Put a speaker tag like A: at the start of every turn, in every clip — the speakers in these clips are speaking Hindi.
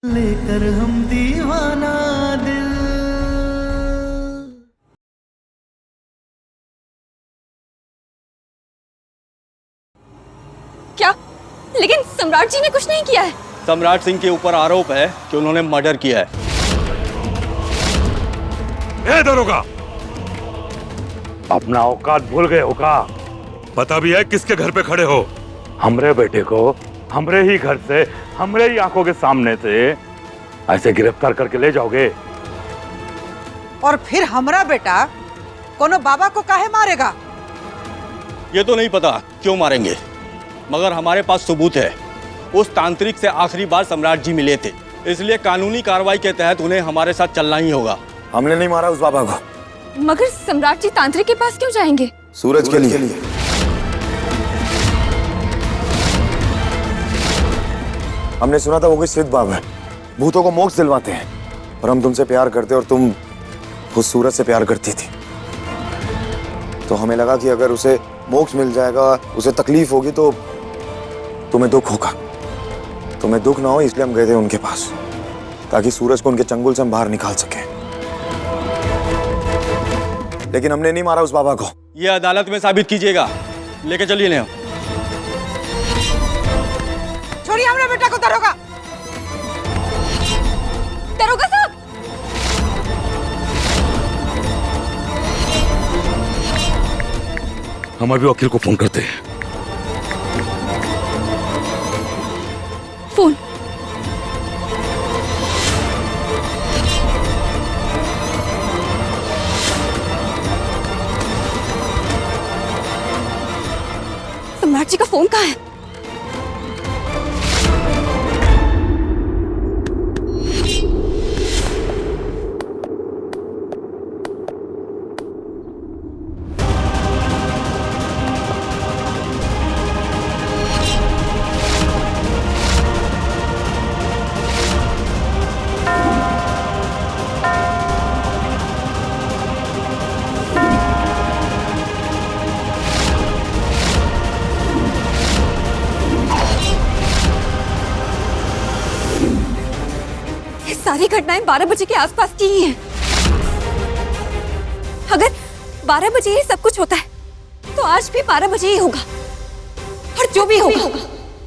A: लेकर हम दीवाना दिल।
B: क्या? लेकिन सम्राट जी ने कुछ नहीं किया है।
C: सम्राट सिंह के ऊपर आरोप है कि उन्होंने मर्डर किया है।
D: ए दरोगा, अपना औकात भूल गए हो का? पता भी है किसके घर पे खड़े हो? हमरे बेटे को हमरे ही घर से, हमरे ही आंखों के सामने से ऐसे गिरफ्तार करके ले जाओगे?
E: और फिर हमारा बेटा कोनो बाबा को काहे मारेगा?
C: ये तो नहीं पता क्यों मारेंगे, मगर हमारे पास सबूत है। उस तांत्रिक से आखिरी बार सम्राट जी मिले थे, इसलिए कानूनी कार्रवाई के तहत उन्हें हमारे साथ चलना ही होगा।
F: हमने नहीं मारा उस बाबा को।
B: मगर सम्राट जी तांत्रिक के पास क्यों जाएंगे?
F: सूरज के लिए। हमने सुना था वो कोई सिद्ध बाबा है, भूतों को मोक्ष दिलवाते हैं। और हम तुमसे प्यार करते और तुम उस सूरज से प्यार करती थी, तो हमें लगा कि अगर उसे मोक्ष मिल जाएगा, उसे तकलीफ होगी तो तुम्हें दुख होगा। तुम्हें दुख ना हो इसलिए हम गए थे उनके पास, ताकि सूरज को उनके चंगुल से हम बाहर निकाल सके। लेकिन हमने नहीं मारा उस बाबा को।
C: ये अदालत में साबित कीजिएगा। लेके चलिए इन्हें।
E: छोड़िए हमारे बेटा को दरोगा।
B: दरोगा साहब,
D: हम अभी वकील को फोन करते हैं।
B: फोन। सम्राट जी का फोन कहाँ है? सारी घटनाएं 12 बजे के आसपास की ही हैं। अगर 12 बजे ही सब कुछ होता है तो आज भी 12 बजे ही होगा। और जो भी होगा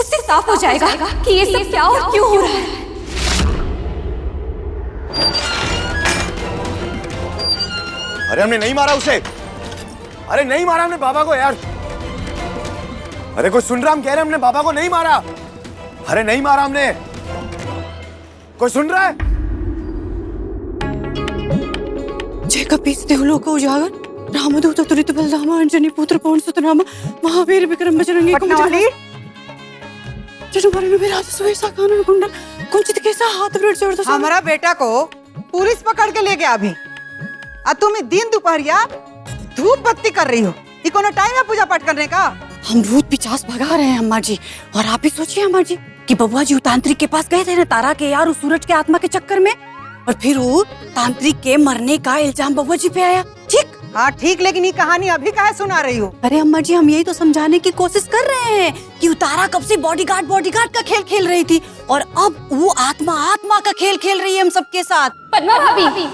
B: उससे साफ हो जाएगा कि ये सब क्या और क्यों हो रहा है।
F: अरे हमने नहीं मारा उसे। अरे नहीं मारा हमने बाबा को यार। अरे कोई सुन रहा? हम कह रहे हैं हमने बाबा को नहीं मारा। अरे नहीं मारा हमने। कोई सुन रहा है?
G: जय कपीस देवलोक उजागर रामदूत तुरित बलधाम अंजनी पुत्र पवन सुत नाम महावीर विक्रम बजरंगी कुमति जनुमारे विराज सुवेसा कानन कुंडल कुंचित कैसा हाथ वृक्ष जोड़।
E: हमारा बेटा को पुलिस पकड़ के ले गया अभी, और तुम दिन दोपहरिया धूप बत्ती कर रही हो। ये कोनो टाइम है पूजा पाठ करने का?
G: हम भूत पिचास भगा रहे हैं अम्मा जी। और आप ही सोचिए अम्मा जी कि बबुआ जी तांत्रिक के पास गए थे ना तारा के यार, उस सूरज के आत्मा के चक्कर में, और फिर वो तांत्रिक के मरने का इल्जाम बबुआ जी पे आया। ठीक?
E: हाँ ठीक, लेकिन ये कहानी अभी काहे सुना रही हो?
G: अरे अम्मा जी हम यही तो समझाने की कोशिश कर रहे हैं कि उतारा कब से बॉडीगार्ड का खेल खेल रही थी, और अब वो आत्मा का खेल खेल रही है हम सबके साथ।
B: पद्मा भाभी,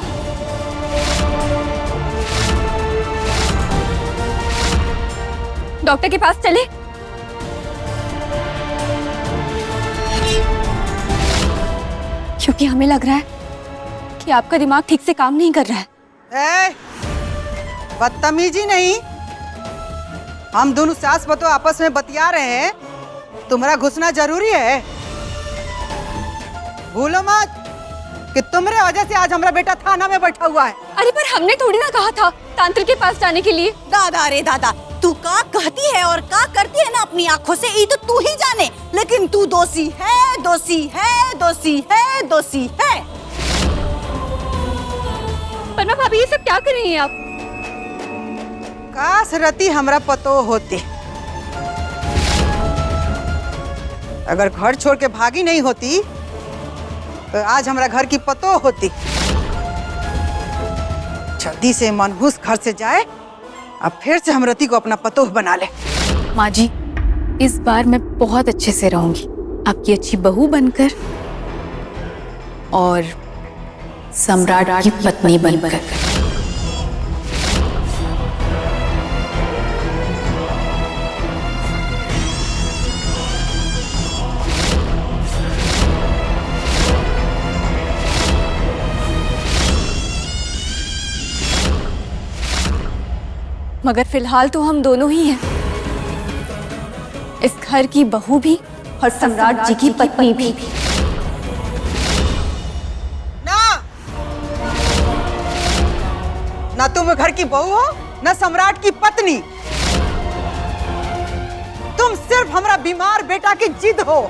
B: डॉक्टर के पास चले। क्योंकि हमें लग रहा है कि आपका दिमाग ठीक से काम नहीं कर रहा है।
E: बदतमीजी नहीं, हम दोनों सास बतो आपस में बतिया रहे हैं, तुम्हारा घुसना जरूरी है। भूलो मत कि तुम्हारे वजह से आज हमारा बेटा थाना में बैठा हुआ है।
B: अरे पर हमने थोड़ी ना कहा था तांत्रिक के पास जाने के लिए।
G: दादा रे दादा, तू का कहती है और का करती है ना अपनी आँखों से, ये तो तू ही जाने। लेकिन तू दोषी है, दोषी है, दोषी है, दोषी है।
B: पद्मा भाभी ये सब क्या कर रही हैं आप?
E: काश रति हमरा पतो होते। अगर घर छोड़ के भागी नहीं होती तो आज हमारा घर की पतो होती। जल्दी से मनहूस घर से जाए, अब फिर से हम रति को अपना पतोह बना ले।
H: माँ जी, इस बार मैं बहुत अच्छे से रहूंगी, आपकी अच्छी बहू बनकर।
G: और सम्राट की पत्नी बनकर।
B: मगर फिलहाल तो हम दोनों ही हैं, इस घर की बहू भी और सम्राट जी की पत्नी भी।
E: ना तुम घर की बहू हो ना सम्राट की पत्नी। तुम सिर्फ हमारा बीमार बेटा की जिद हो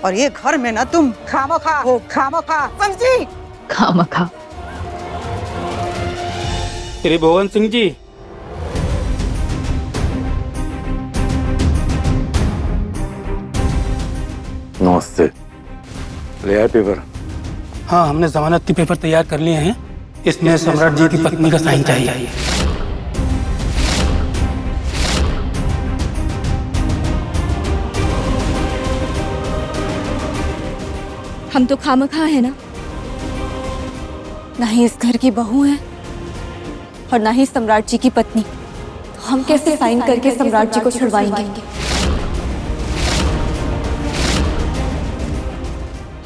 E: और ये घर में ना तुम खामखा हो, खामखा, समझी?
G: खामखा।
H: त्रिभुवन सिंह जी,
D: नमस्ते। ले आए पेपर?
H: हाँ, हमने जमानत के पेपर तैयार कर लिए हैं। इसमें सम्राट जी की पत्नी का साइन चाहिए।
B: हम तो खामखा है ना ही इस घर की बहू है और ना ही सम्राट जी की पत्नी, तो हम कैसे साइन करके सम्राट जी को छुड़वाएंगे?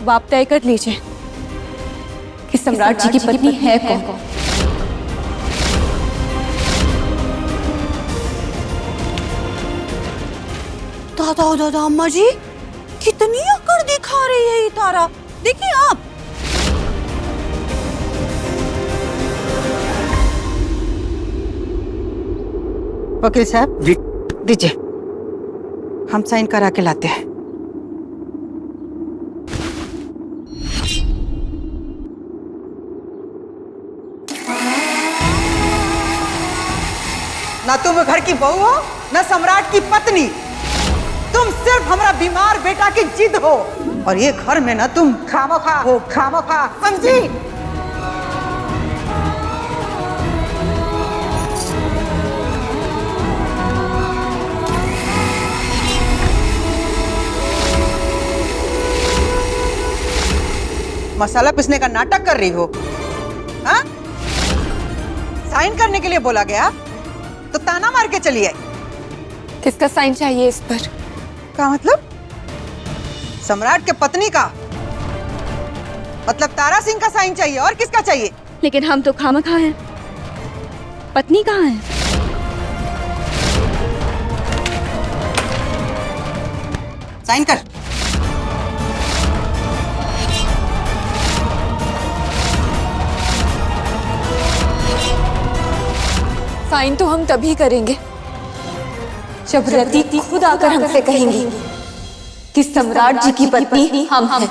B: अब आप तय कर लीजिए कि सम्राट जी की पत्नी है कौन।
G: दादा दादा अम्मा जी, कितनी अकड़ दिखा रही है ये तारा। देखिए आप।
E: वकील साहब
H: जी।
E: दीजिए, हम साइन करा के लाते हैं। ना तुम घर की बहू हो ना सम्राट की पत्नी। तुम सिर्फ हमारा बीमार बेटा की जिद हो और ये घर में ना तुम खामखा हो, खामखा, समझी? मसाला पीसने का नाटक कर रही हो? हाँ? साइन करने के लिए बोला गया तो ताना मार के चली आई।
B: किसका साइन चाहिए इस पर?
E: क्या मतलब? सम्राट के पत्नी का? मतलब तारा सिंह का साइन चाहिए। और किसका चाहिए?
B: लेकिन हम तो खामखा हैं, पत्नी कहाँ है?
E: साइन कर।
B: साइन तो हम तभी करेंगे जब रति खुद आकर हमसे कहेंगी कि सम्राट जी की पत्नी हम हैं।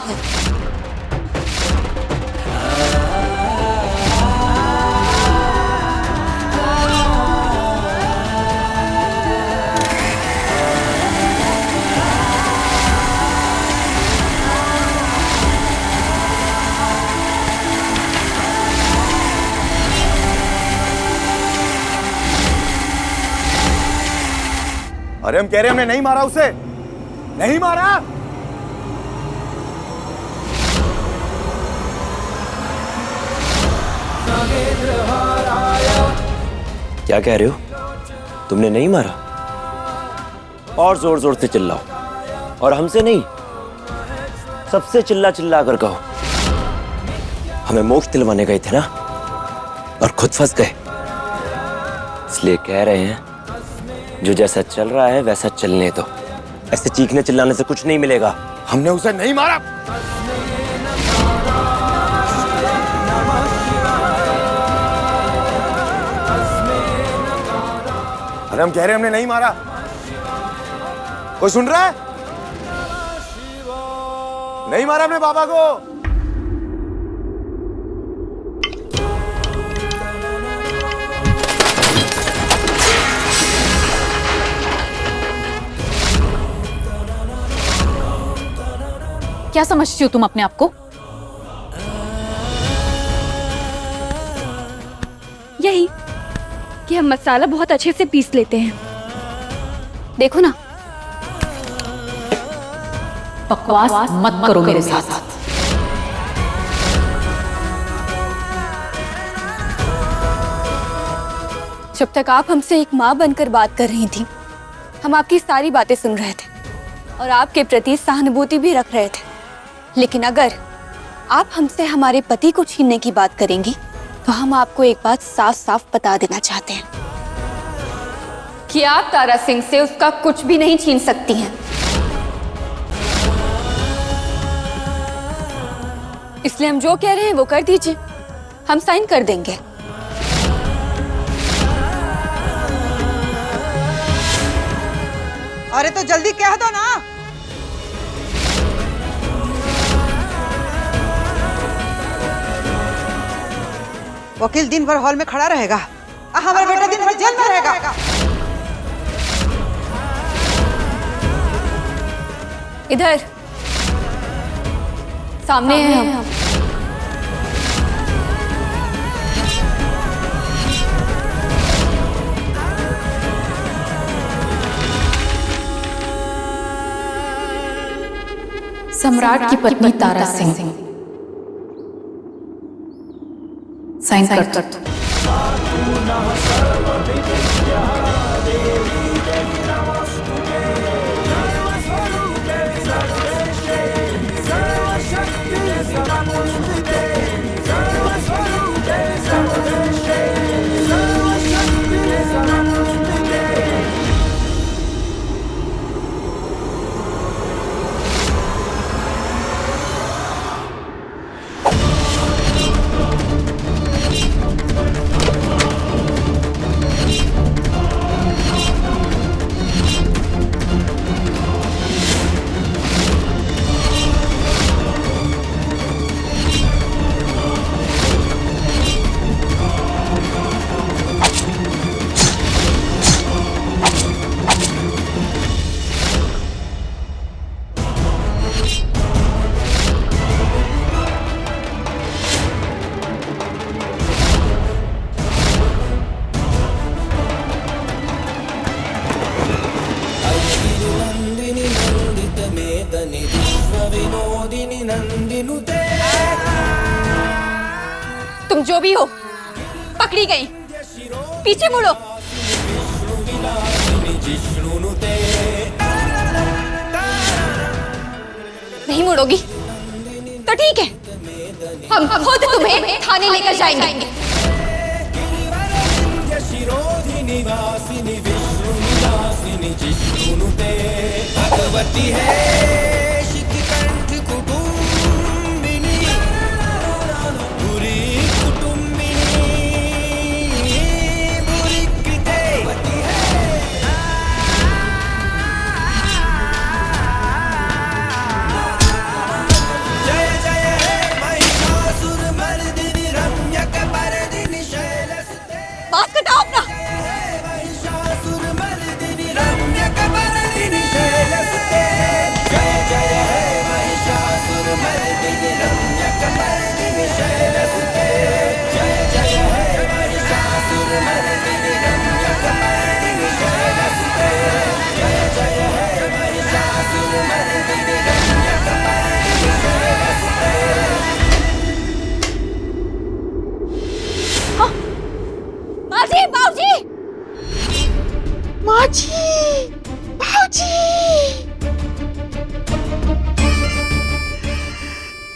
F: अरे हम कह रहे हैं हमने नहीं मारा उसे, नहीं मारा।
I: क्या कह रहे हो? तुमने नहीं मारा? और जोर जोर से चिल्लाओ। और हमसे नहीं, सबसे चिल्ला चिल्ला कर कहो। हमें मोक्ष दिलवाने गए थे ना, और खुद फंस गए। इसलिए कह रहे हैं जो जैसा चल रहा है वैसा चलने दो। ऐसे चीखने चिल्लाने से कुछ नहीं मिलेगा।
F: हमने उसे नहीं मारा। अरे हम कह रहे हैं हमने नहीं मारा। कोई सुन रहा है? नहीं मारा हमने बाबा को।
G: क्या समझती हो तुम अपने आप को?
B: यही कि हम मसाला बहुत अच्छे से पीस लेते हैं। देखो ना,
J: बकवास मत करो मेरे साथ।
B: जब तक आप हमसे एक माँ बनकर बात कर रही थी, हम आपकी सारी बातें सुन रहे थे और आपके प्रति सहानुभूति भी रख रहे थे। लेकिन अगर आप हमसे हमारे पति को छीनने की बात करेंगी तो हम आपको एक बात साफ साफ बता देना चाहते हैं कि आप तारा सिंह से उसका कुछ भी नहीं छीन सकती हैं। इसलिए हम जो कह रहे हैं वो कर दीजिए, हम साइन कर देंगे।
E: अरे तो जल्दी कह दो ना। वकील दिन भर हॉल में खड़ा रहेगा, हमारा बेटा दिन भर जेल में रहेगा।
B: इधर सामने हैं हम।
J: सम्राट की पत्नी तारा सिंह, साइन कर दो।
B: तुम जो भी हो, पकड़ी गई। पीछे मुड़ो। नहीं मुड़ोगी तो ठीक है, हम खुद तुम्हें थाने लेकर जाएंगे। भगवती है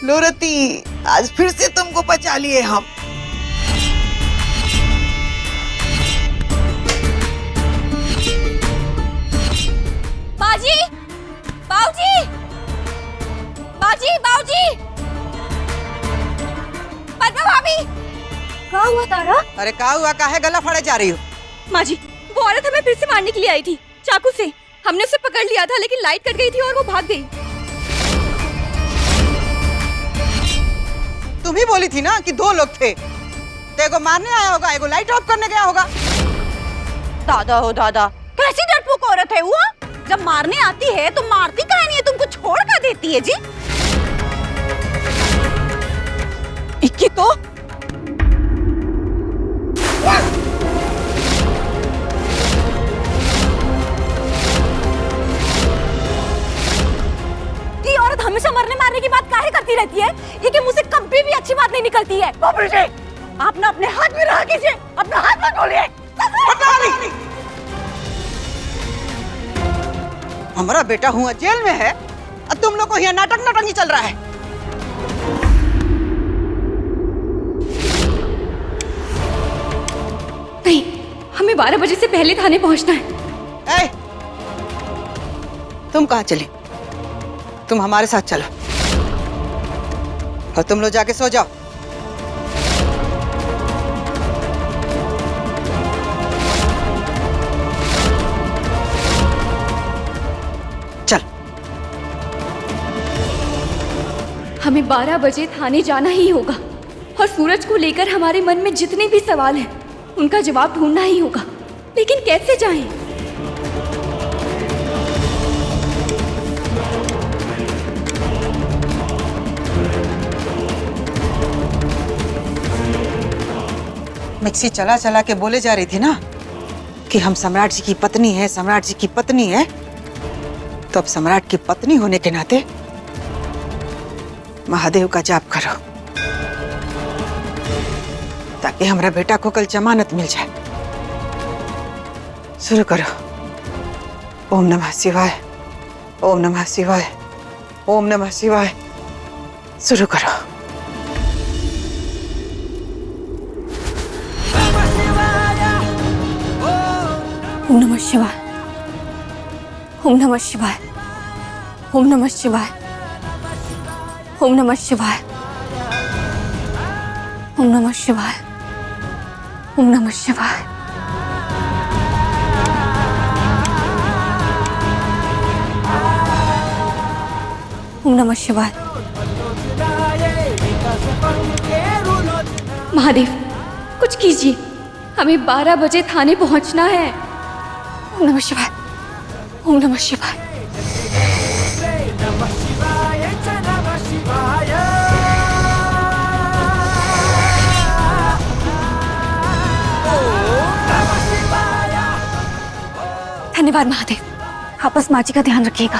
E: लोरती, आज फिर से तुमको बचा लिए हम।
B: बाजी, बाऊजी, बाजी, बाऊजी, पद्मा भाभी, क्या हुआ तारा?
E: अरे क्या हुआ, काहे गला फाड़े जा रही हो?
B: माँ जी, वो औरत हमें फिर से मारने के लिए आई थी चाकू से। हमने उसे पकड़ लिया था लेकिन लाइट कट गई थी और वो भाग गई।
E: तुम ही बोली थी ना कि 2 लोग थे, तो एगो मारने आया होगा, एगो लाइट ऑफ करने गया होगा।
G: दादा हो दादा, कैसी डरपोक औरत है वो? जब मारने आती है तो मारती काहे नहीं है, तुमको छोड़ कर देती है जी। इक्की तो ये काहे करती रहती है? ये कि मुझसे कभी भी अच्छी बात नहीं निकलती है। बाबू जी, आप ना अपने हाथ में रहा कीजिए, अपना हाथ मत खोलिए।
E: हमारा बेटा हुआ जेल में है और तुम लोग को यहाँ नाटक नटंगी चल रहा है।
B: नहीं, हमें 12 बजे से पहले थाने पहुंचना है।
E: ए, तुम कहाँ चली? तुम हमारे साथ चलो और तुम लोग जाके सो जाओ। चल।
B: हमें 12 बजे थाने जाना ही होगा और सूरज को लेकर हमारे मन में जितने भी सवाल हैं उनका जवाब ढूंढना ही होगा। लेकिन कैसे जाएं?
E: मिक्सी चला चला के बोले जा रही थी ना कि हम सम्राट जी की पत्नी है, सम्राट जी की पत्नी है। तो अब सम्राट की पत्नी होने के नाते महादेव का जाप करो ताकि हमारा बेटा को कल जमानत मिल जाए। शुरू करो। ओम नमः शिवाय, ओम नमः शिवाय, ओम नमः शिवाय। शुरू करो।
B: ओम नमः शिवाय, ओम नमः शिवाय, ओम नमः शिवाय, ओम नमः शिवाय, ओम नमः शिवाय, ओम नमः शिवाय। ओम नमः शिवाय। महादेव, कुछ कीजिए, हमें 12 बजे थाने पहुंचना है। ओम नमः शिवाय, ओम नमः शिवाय। धन्यवाद महादेव, आप बस माँ जी का ध्यान रखिएगा।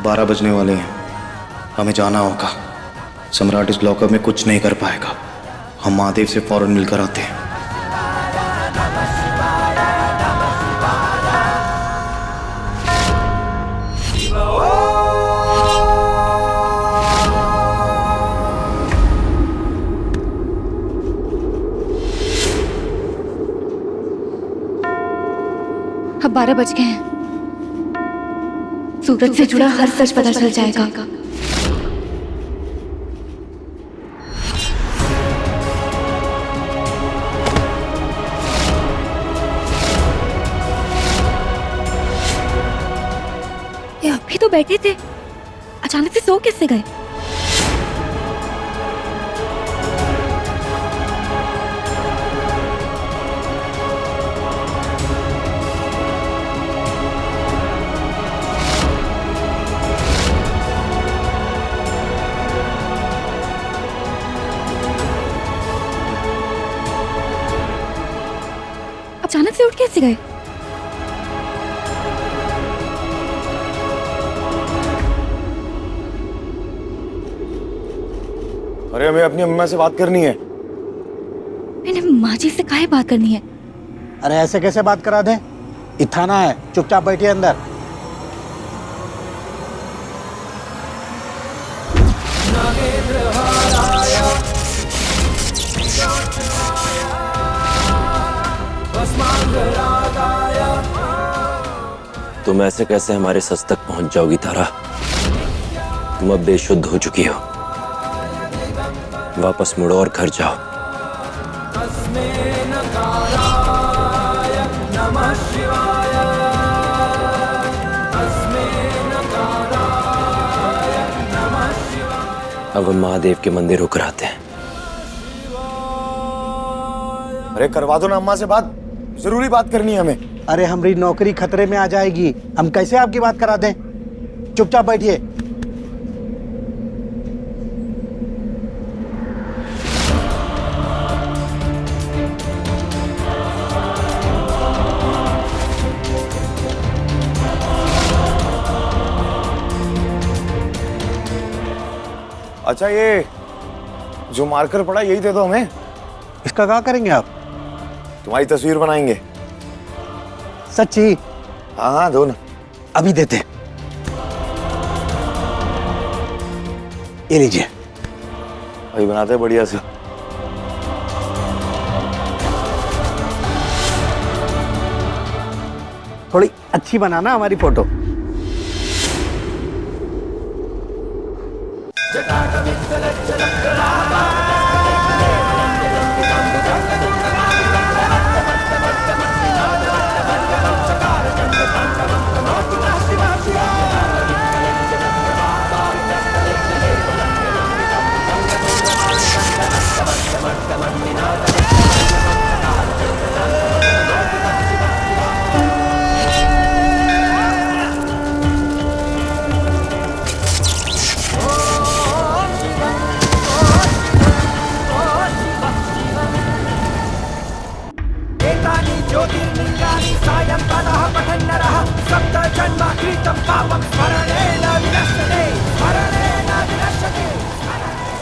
F: 12 बजने वाले हैं, हमें जाना होगा। सम्राट इस लॉकअप में कुछ नहीं कर पाएगा। हम महादेव से फौरन मिलकर आते हैं।
B: अब 12 बज गए हैं। सूरज से जुड़ा हर सच पता चल जाएगा। ये अभी तो बैठे थे, अचानक से सो कैसे गए? अचानक से उठ कैसे गए?
F: अरे हमें अपनी अम्मा से बात करनी है।
B: मैंने माँ जी से काहे बात करनी है?
K: अरे ऐसे कैसे बात करा दें? ये थाना है, चुपचाप बैठिए अंदर।
I: तुम ऐसे कैसे हमारे सच तक पहुंच जाओगी तारा? तुम अब बेशुद्ध हो चुकी हो। वापस मुड़ो और घर जाओ। अब हम महादेव के मंदिर होकर आते हैं।
F: अरे करवा दो ना अम्मा से बात, जरूरी बात करनी है हमें।
K: अरे हमारी नौकरी खतरे में आ जाएगी, हम कैसे आपकी बात करा दें? चुपचाप बैठिए।
F: अच्छा ये जो मार्कर पड़ा यही दे दो हमें।
K: इसका क्या करेंगे आप?
F: तुम्हारी तस्वीर बनाएंगे।
K: सच्ची?
F: हाँ हाँ दो ना।
K: अभी देते। ये लीजिए।
F: अभी बनाते हैं बढ़िया से।
K: थोड़ी अच्छी बनाना हमारी फोटो।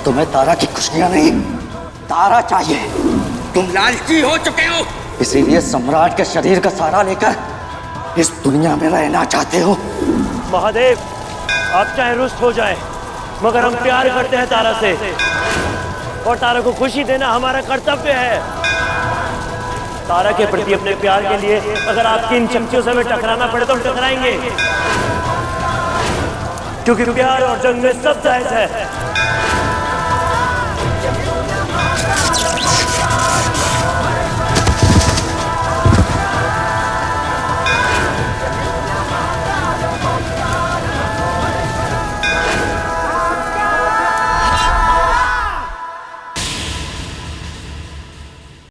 L: तुम्हें तारा की खुशियां नहीं, तारा चाहिए। तुम लालची हो चुके हो, इसीलिए सम्राट के शरीर का सहारा लेकर इस दुनिया में रहना चाहते हो।
I: महादेव, आप चाहे रुष्ट हो जाए, मगर हम प्यार करते हैं तारा से, और तारा को खुशी देना हमारा कर्तव्य है। तारा के प्रति अपने प्यार के लिए अगर आपकी इन चमचियों से हमें टकराना पड़े तो हम टकराएंगे, क्योंकि प्यार और जंग में सब जायज है।